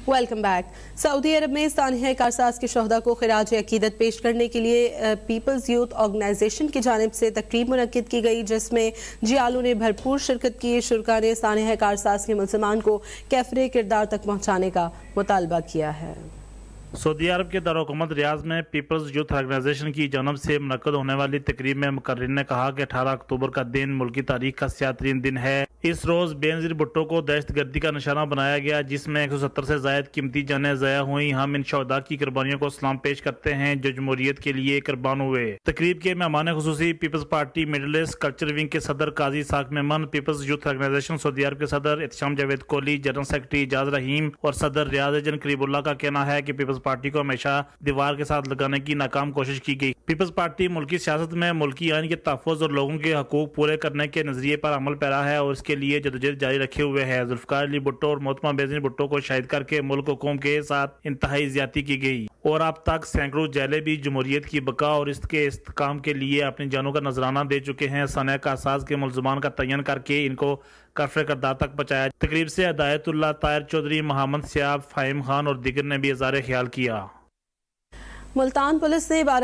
Welcome back. سعودی عرب میں سانحہ کارساز کے شہداء کو خراج عقیدت پیش کرنے کے لیے پیپلز یوتھ آرگنائزیشن کی جانب سے تقریب منعقد کی گئی، جس میں جیالوں نے بھرپور شرکت کی۔ شرکاء نے سانحہ کارساز کے ملزمان کو کیفر کردار تک پہنچانے کا مطالبہ کیا ہے۔ سعودی عرب کے دارالحکومت ریاض میں پیپلز یوتھ آرگنائزیشن کی جانب سے منعقد ہونے والی تقریب میں مقررین نے کہا کہ 18 اکتوبر کا دن ملکی تاریخ کا سیاہ ترین دن ہے۔ اس روز بے نظیر بھٹو کو دہشت گردی کا نشانہ بنایا گیا، جس میں 170 سے زائد قیمتی جانیں ضائع ہوئیں۔ ہم ان شہداء کی قربانیوں کو سلام پیش کرتے ہیں جو جمہوریت کے لیے قربان ہوئے۔ تقریب کے مہمان خصوصی Peoples Party Middle East culture wing کے صدر قاضی اسحاق میمن، پیپلز یوتھ آرگنائزیشن سعودی عرب کے صدر احتشام جاوید کوہلی، جنرل سیکرٹری اعجاز رحیم اور صدر ریاض ایجن قریب اللہ کا کہنا ہے کہ پیپلز پارٹی کو ہمیشہ دیوار کے ساتھ لگانے کی ناکام کوشش کی گئی۔ پیپلز پارٹی ملکی سیاست میں ملکی آئین کے تحفظ اور لوگوں کے حقوق پورے کرنے کے نظریے پر عمل پیرا ہے اور اس کے لیے جدوجہد جاری رکھے ہوئے ہے۔ ذوالفقار علی بھٹو اور محترمہ بے نظیر بھٹو کو شہید کر کے ملک و قوم کے ساتھ انتہائی زیادتی کی گئی اور اب تک سینکڑوں جیلیں بھی جمہوریت کی بقا اور اس کے استحکام کے لیے اپنی جانوں کا نذرانہ دے چکے ہیں۔ سانحہ کارساز کے ملزمان کا تعین کر کے ان کو کیفر کردار تک پہنچایا۔ تقریب سے ہدایت اللہ، طاہر چودھری، محمد سیاب، فہیم خان اور دیگر نے بھی اظہار خیال کیا۔ ملتان پولیس نے 12